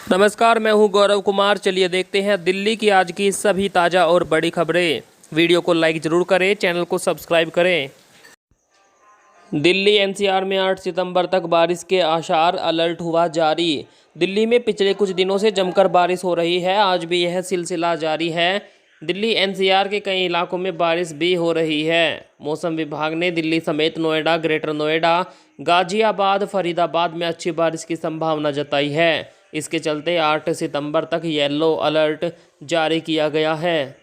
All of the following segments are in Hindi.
नमस्कार, मैं हूं गौरव कुमार। चलिए देखते हैं दिल्ली की आज की सभी ताज़ा और बड़ी खबरें। वीडियो को लाइक ज़रूर करें, चैनल को सब्सक्राइब करें। दिल्ली एनसीआर में 8 सितंबर तक बारिश के आसार, अलर्ट हुआ जारी। दिल्ली में पिछले कुछ दिनों से जमकर बारिश हो रही है। आज भी यह सिलसिला जारी है। दिल्ली एनसीआर के कई इलाकों में बारिश भी हो रही है। मौसम विभाग ने दिल्ली समेत नोएडा, ग्रेटर नोएडा, गाजियाबाद, फरीदाबाद में अच्छी बारिश की संभावना जताई है। इसके चलते 8 सितंबर तक येलो अलर्ट जारी किया गया है।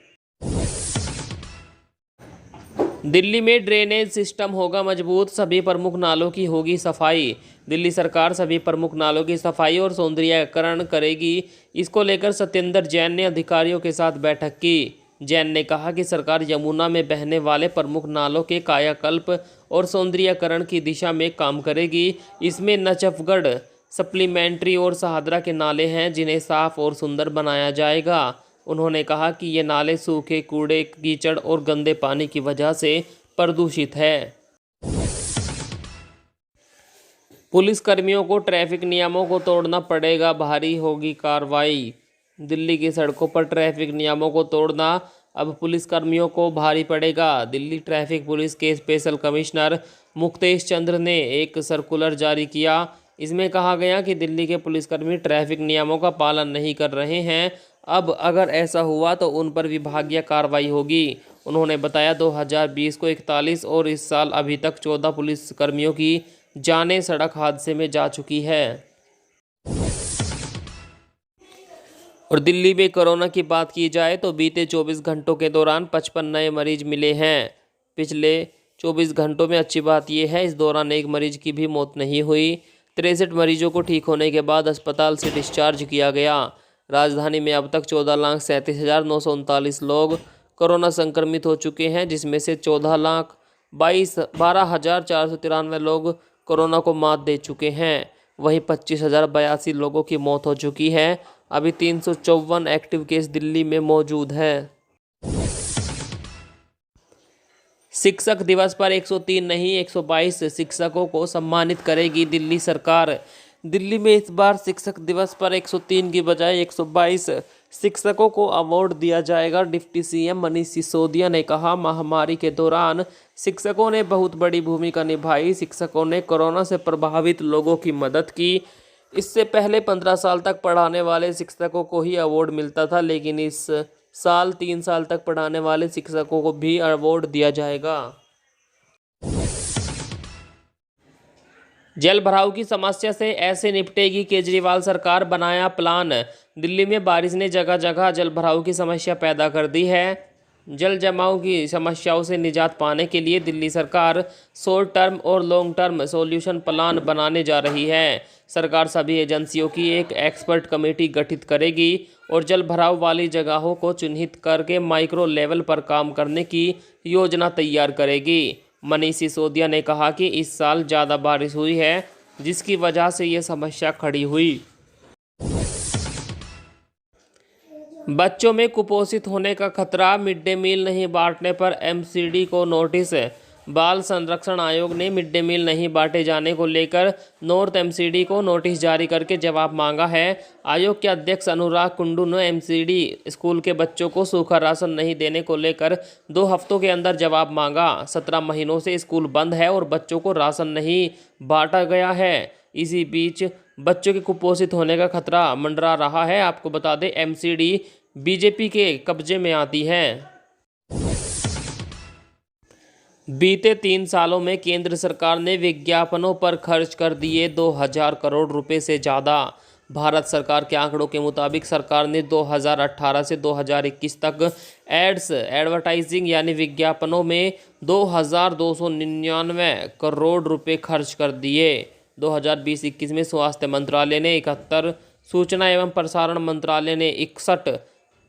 दिल्ली में ड्रेनेज सिस्टम होगा मजबूत, सभी प्रमुख नालों की होगी सफाई। दिल्ली सरकार सभी प्रमुख नालों की सफाई और सौंदर्यीकरण करेगी। इसको लेकर सत्येंद्र जैन ने अधिकारियों के साथ बैठक की। जैन ने कहा कि सरकार यमुना में बहने वाले प्रमुख नालों के कायाकल्प और सौंदर्यीकरण की दिशा में काम करेगी। इसमें नजफगढ़, सप्लीमेंट्री और शहादरा के नाले हैं, जिन्हें साफ और सुंदर बनाया जाएगा। उन्होंने कहा कि ये नाले सूखे, कूड़े, कीचड़ और गंदे पानी की वजह से प्रदूषित है। पुलिस कर्मियों को ट्रैफिक नियमों को तोड़ना पड़ेगा, भारी होगी कार्रवाई। दिल्ली की सड़कों पर ट्रैफिक नियमों को तोड़ना अब पुलिस कर्मियों को भारी पड़ेगा। दिल्ली ट्रैफिक पुलिस के स्पेशल कमिश्नर मुक्तेश चंद्र ने एक सर्कुलर जारी किया। इसमें कहा गया कि दिल्ली के पुलिसकर्मी ट्रैफिक नियमों का पालन नहीं कर रहे हैं। अब अगर ऐसा हुआ तो उन पर विभागीय कार्रवाई होगी। उन्होंने बताया 2020 को 41 और इस साल अभी तक 14 पुलिसकर्मियों की जानें सड़क हादसे में जा चुकी है। और दिल्ली में कोरोना की बात की जाए तो बीते 24 घंटों के दौरान 55 नए मरीज मिले हैं। पिछले 24 घंटों में अच्छी बात यह है, इस दौरान एक मरीज की भी मौत नहीं हुई। 63 मरीजों को ठीक होने के बाद अस्पताल से डिस्चार्ज किया गया। राजधानी में अब तक 14,37,939 लोग कोरोना संक्रमित हो चुके हैं, जिसमें से 14,12,493 लोग कोरोना को मात दे चुके हैं। वहीं 25,082 लोगों की मौत हो चुकी है। अभी 354 एक्टिव केस दिल्ली में मौजूद है। शिक्षक दिवस पर 103 नहीं 122 शिक्षकों को सम्मानित करेगी दिल्ली सरकार। दिल्ली में इस बार शिक्षक दिवस पर 103 की बजाय 122 शिक्षकों को अवार्ड दिया जाएगा। डिप्टी सीएम मनीष सिसोदिया ने कहा, महामारी के दौरान शिक्षकों ने बहुत बड़ी भूमिका निभाई। शिक्षकों ने कोरोना से प्रभावित लोगों की मदद की। इससे पहले 15 साल तक पढ़ाने वाले शिक्षकों को ही अवार्ड मिलता था, लेकिन इस साल 3 साल तक पढ़ाने वाले शिक्षकों को भी अवार्ड दिया जाएगा। जल भराव की समस्या से ऐसे निपटेगी केजरीवाल सरकार, बनाया प्लान। दिल्ली में बारिश ने जगह जगह जल भराव की समस्या पैदा कर दी है। जल जमाव की समस्याओं से निजात पाने के लिए दिल्ली सरकार शॉर्ट टर्म और लॉन्ग टर्म सॉल्यूशन प्लान बनाने जा रही है। सरकार सभी एजेंसियों की एक एक्सपर्ट कमेटी गठित करेगी और जल भराव वाली जगहों को चिन्हित करके माइक्रो लेवल पर काम करने की योजना तैयार करेगी। मनीष सिसोदिया ने कहा कि इस साल ज़्यादा बारिश हुई है, जिसकी वजह से ये समस्या खड़ी हुई। बच्चों में कुपोषित होने का खतरा, मिड डे मील नहीं बांटने पर एमसीडी को नोटिस। बाल संरक्षण आयोग ने मिड डे मील नहीं बांटे जाने को लेकर नॉर्थ एमसीडी को नोटिस जारी करके जवाब मांगा है। आयोग के अध्यक्ष अनुराग कुंडू ने एमसीडी स्कूल के बच्चों को सूखा राशन नहीं देने को लेकर 2 हफ्तों के अंदर जवाब मांगा। 17 महीनों से स्कूल बंद है और बच्चों को राशन नहीं बांटा गया है। इसी बीच बच्चों के कुपोषित होने का खतरा मंडरा रहा है। आपको बता दें, एमसीडी बीजेपी के कब्जे में आती है। बीते 3 सालों में केंद्र सरकार ने विज्ञापनों पर खर्च कर दिए 2000 करोड़ रुपए से ज़्यादा। भारत सरकार के आंकड़ों के मुताबिक सरकार ने 2018 से 2021 तक एडवर्टाइजिंग यानी विज्ञापनों में 2299 करोड़ रुपए खर्च कर दिए। 2020-21 में स्वास्थ्य मंत्रालय ने 71, सूचना एवं प्रसारण मंत्रालय ने 61,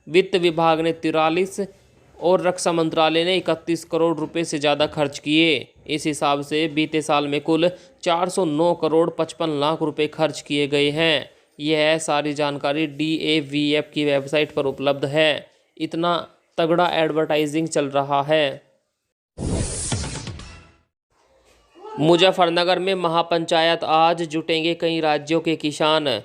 वित्त विभाग ने 43 और रक्षा मंत्रालय ने 31 करोड़ रुपए से ज़्यादा खर्च किए। इस हिसाब से बीते साल में कुल 409 करोड़ 55 लाख रुपए खर्च किए गए हैं। यह सारी जानकारी DAVF की वेबसाइट पर उपलब्ध है। इतना तगड़ा एडवर्टाइजिंग चल रहा है। मुजफ्फरनगर में महापंचायत आज, जुटेंगे कई राज्यों के किसान।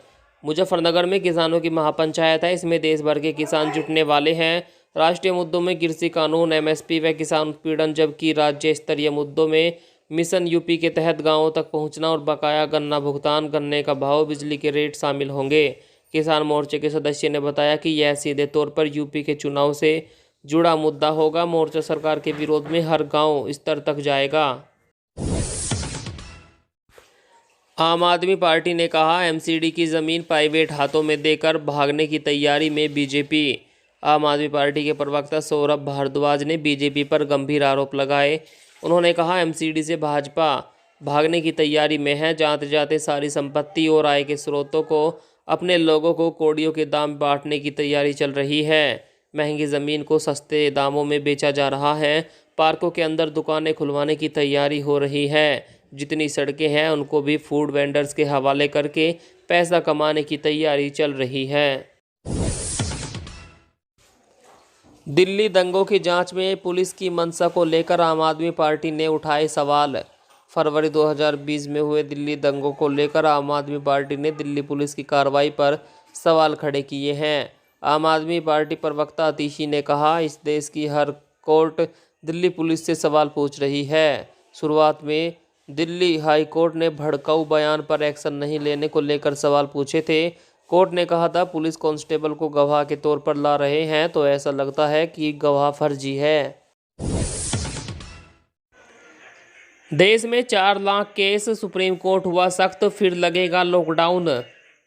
मुजफ्फरनगर में किसानों की महापंचायत है। इसमें देश भर के किसान जुटने वाले हैं। राष्ट्रीय मुद्दों में कृषि कानून, एमएसपी व किसान उत्पीड़न, जबकि राज्य स्तरीय मुद्दों में मिशन यूपी के तहत गांवों तक पहुंचना और बकाया गन्ना भुगतान, गन्ने का भाव, बिजली के रेट शामिल होंगे। किसान मोर्चे के सदस्य ने बताया कि यह सीधे तौर पर यूपी के चुनाव से जुड़ा मुद्दा होगा। मोर्चा सरकार के विरोध में हर गांव स्तर तक जाएगा। आम आदमी पार्टी ने कहा, एमसीडी की जमीन प्राइवेट हाथों में देकर भागने की तैयारी में बीजेपी। आम आदमी पार्टी के प्रवक्ता सौरभ भारद्वाज ने बीजेपी पर गंभीर आरोप लगाए। उन्होंने कहा, एमसीडी से भाजपा भागने की तैयारी में है। जाते जाते सारी संपत्ति और आय के स्रोतों को अपने लोगों को कौड़ियों के दाम बांटने की तैयारी चल रही है। महंगी ज़मीन को सस्ते दामों में बेचा जा रहा है। पार्कों के अंदर दुकानें खुलवाने की तैयारी हो रही है। जितनी सड़कें हैं उनको भी फूड वेंडर्स के हवाले करके पैसा कमाने की तैयारी चल रही है। दिल्ली दंगों की जांच में पुलिस की मंशा को लेकर आम आदमी पार्टी ने उठाए सवाल। फरवरी 2020 में हुए दिल्ली दंगों को लेकर आम आदमी पार्टी ने दिल्ली पुलिस की कार्रवाई पर सवाल खड़े किए हैं। आम आदमी पार्टी प्रवक्ता अतिशी ने कहा, इस देश की हर कोर्ट दिल्ली पुलिस से सवाल पूछ रही है। शुरुआत में दिल्ली हाई कोर्ट ने भड़काऊ बयान पर एक्शन नहीं लेने को लेकर सवाल पूछे थे। कोर्ट ने कहा था, पुलिस कांस्टेबल को गवाह के तौर पर ला रहे हैं तो ऐसा लगता है कि गवाह फर्जी है। देश में 4 लाख केस, सुप्रीम कोर्ट हुआ सख्त, फिर लगेगा लॉकडाउन।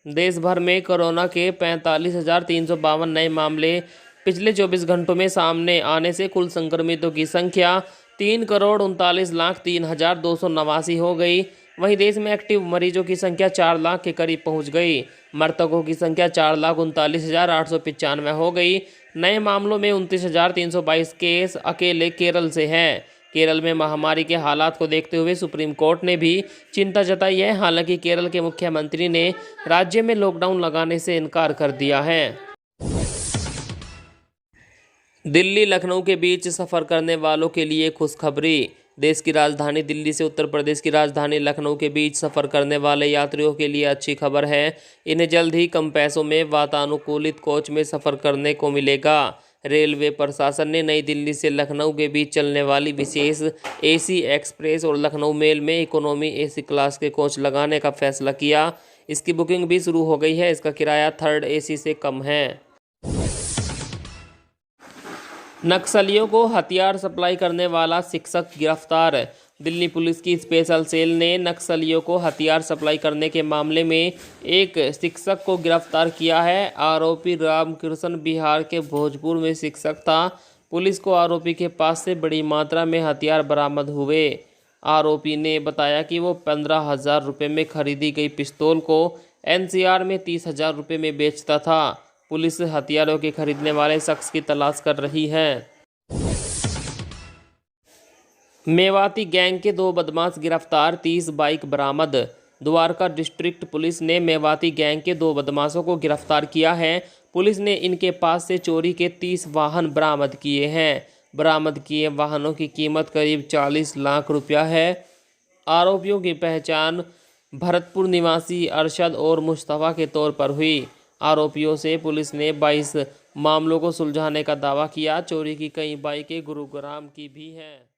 देश भर में कोरोना के 45,352 नए मामले पिछले 24 घंटों में सामने आने से कुल संक्रमितों की संख्या 3,39,03,289 हो गई। वहीं देश में एक्टिव मरीजों की संख्या 4 लाख के करीब पहुंच गई। मृतकों की संख्या 4,39,895 हो गई। नए मामलों में 29,322 केस अकेले केरल से हैं। केरल में महामारी के हालात को देखते हुए सुप्रीम कोर्ट ने भी चिंता जताई है। हालांकि केरल के मुख्यमंत्री ने राज्य में लॉकडाउन लगाने से इनकार कर दिया है। दिल्ली लखनऊ के बीच सफ़र करने वालों के लिए खुशखबरी। देश की राजधानी दिल्ली से उत्तर प्रदेश की राजधानी लखनऊ के बीच सफ़र करने वाले यात्रियों के लिए अच्छी खबर है। इन्हें जल्द ही कम पैसों में वातानुकूलित कोच में सफ़र करने को मिलेगा। रेलवे प्रशासन ने नई दिल्ली से लखनऊ के बीच चलने वाली विशेष एसी एक्सप्रेस और लखनऊ मेल में इकोनॉमी एसी क्लास के कोच लगाने का फैसला किया। इसकी बुकिंग भी शुरू हो गई है। इसका किराया थर्ड एसी से कम है। नक्सलियों को हथियार सप्लाई करने वाला शिक्षक गिरफ्तार। दिल्ली पुलिस की स्पेशल सेल ने नक्सलियों को हथियार सप्लाई करने के मामले में एक शिक्षक को गिरफ्तार किया है। आरोपी रामकृष्ण बिहार के भोजपुर में शिक्षक था। पुलिस को आरोपी के पास से बड़ी मात्रा में हथियार बरामद हुए। आरोपी ने बताया कि वो 15,000 रुपये में खरीदी गई पिस्तौल को एनसीआर में 30,000 रुपये में बेचता था। पुलिस हथियारों के खरीदने वाले शख्स की तलाश कर रही है। मेवाती गैंग के 2 बदमाश गिरफ्तार, 30 बाइक बरामद। द्वारका डिस्ट्रिक्ट पुलिस ने मेवाती गैंग के 2 बदमाशों को गिरफ्तार किया है। पुलिस ने इनके पास से चोरी के 30 वाहन बरामद किए हैं। बरामद किए वाहनों की कीमत करीब 40 लाख रुपया है। आरोपियों की पहचान भरतपुर निवासी अरशद और मुस्तफ़ा के तौर पर हुई। आरोपियों से पुलिस ने 22 मामलों को सुलझाने का दावा किया। चोरी की कई बाइकें गुरुग्राम की भी हैं।